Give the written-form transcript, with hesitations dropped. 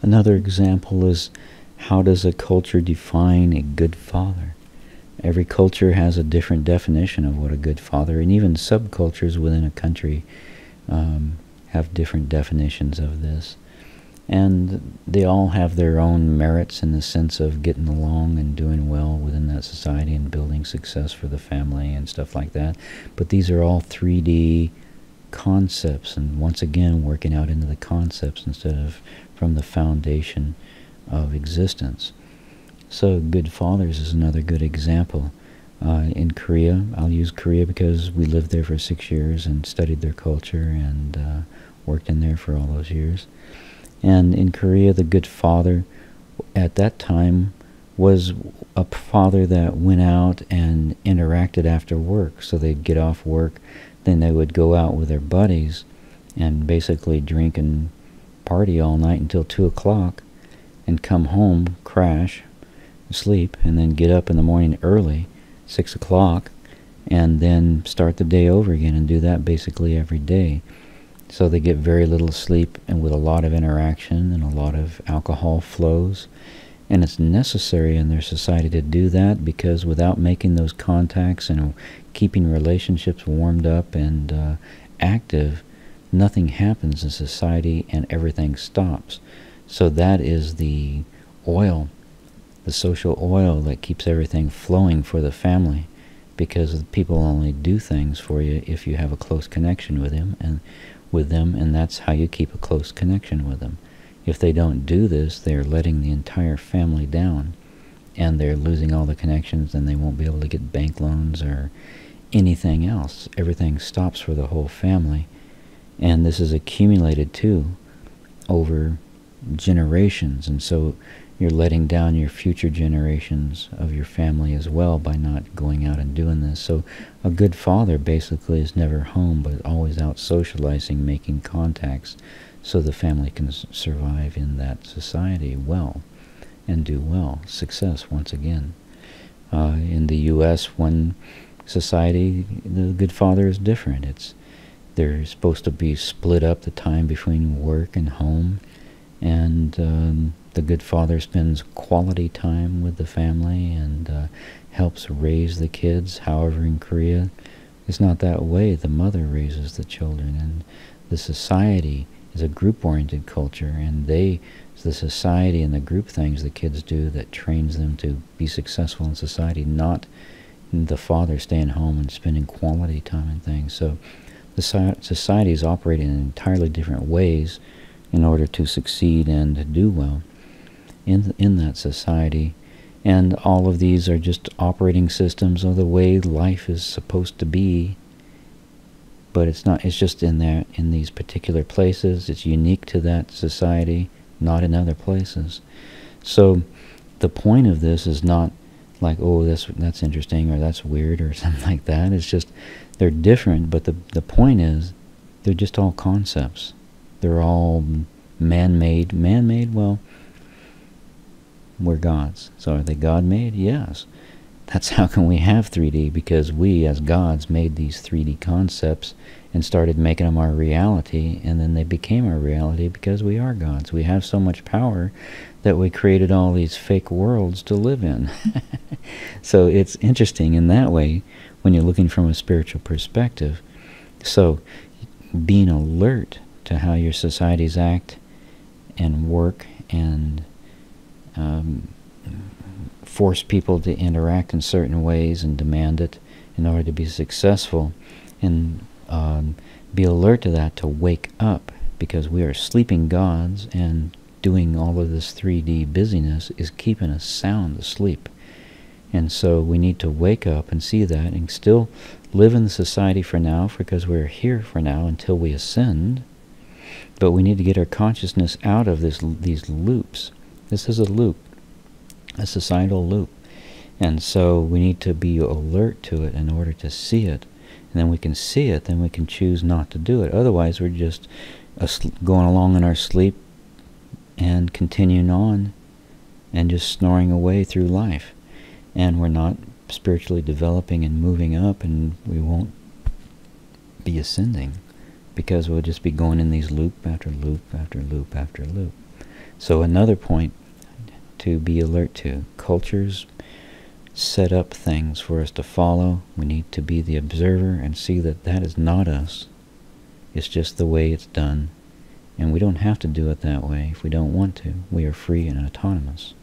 Another example is, how does a culture define a good father? Every culture has a different definition of what a good father, and even subcultures within a country have different definitions of this. And they all have their own merits in the sense of getting along and doing well within that society and building success for the family and stuff like that. But these are all 3D concepts, and once again working out into the concepts instead of from the foundation of existence. So good fathers is another good example. In Korea, I'll use Korea because we lived there for 6 years and studied their culture and worked in there for all those years. And in Korea, the good father at that time was a father that went out and interacted after work. So they'd get off work, then they would go out with their buddies and basically drink and party all night until 2 o'clock and come home, crash, sleep, and then get up in the morning early, 6 o'clock, and then start the day over again and do that basically every day. So they get very little sleep and with a lot of interaction and a lot of alcohol flows. And it's necessary in their society to do that, because without making those contacts and keeping relationships warmed up and active, nothing happens in society and everything stops. So that is the oil, the social oil that keeps everything flowing for the family, because people only do things for you if you have a close connection with them, and that's how you keep a close connection with them. If they don't do this, they're letting the entire family down, and they're losing all the connections, and they won't be able to get bank loans or anything else. Everything stops for the whole family, and this is accumulated too over generations, and so you're letting down your future generations of your family as well by not going out and doing this. So a good father basically is never home, but always out socializing, making contacts, so the family can survive in that society well and do well. Success, once again. In the U.S., one society, the good father is different. They're supposed to be split up the time between work and home, and the good father spends quality time with the family and helps raise the kids. However, in Korea, it's not that way. The mother raises the children, and the society is a group-oriented culture, and the society and the group things the kids do that trains them to be successful in society, not the father staying home and spending quality time and things. So the society is operating in entirely different ways in order to succeed and to do well in that society. And all of these are just operating systems of the way life is supposed to be. But it's not. It's just in these particular places. It's unique to that society, not in other places. So the point of this is not like, oh, that's interesting or that's weird or something like that. It's just they're different, but the point is they're just all concepts. They're all man-made. Man-made, well, we're gods. So are they God-made? Yes. That's how can we have 3D, because we as gods made these 3D concepts and started making them our reality, and then they became our reality because we are gods. We have so much power that we created all these fake worlds to live in. So it's interesting in that way when you're looking from a spiritual perspective. So being alert to how your societies act and work and force people to interact in certain ways and demand it in order to be successful, and be alert to that, to wake up, because we are sleeping gods, and doing all of this 3D busyness is keeping us sound asleep. And so we need to wake up and see that, and still live in the society for now, because we're here for now until we ascend. But we need to get our consciousness out of these loops. This is a loop, a societal loop. And so we need to be alert to it in order to see it. And then we can see it, then we can choose not to do it. Otherwise, we're just going along in our sleep and continuing on and just snoring away through life. And we're not spiritually developing and moving up, and we won't be ascending, because we'll just be going in these loop after loop after loop after loop. So another point to be alert to: cultures set up things for us to follow. We need to be the observer and see that that is not us. It's just the way it's done. And we don't have to do it that way if we don't want to. We are free and autonomous.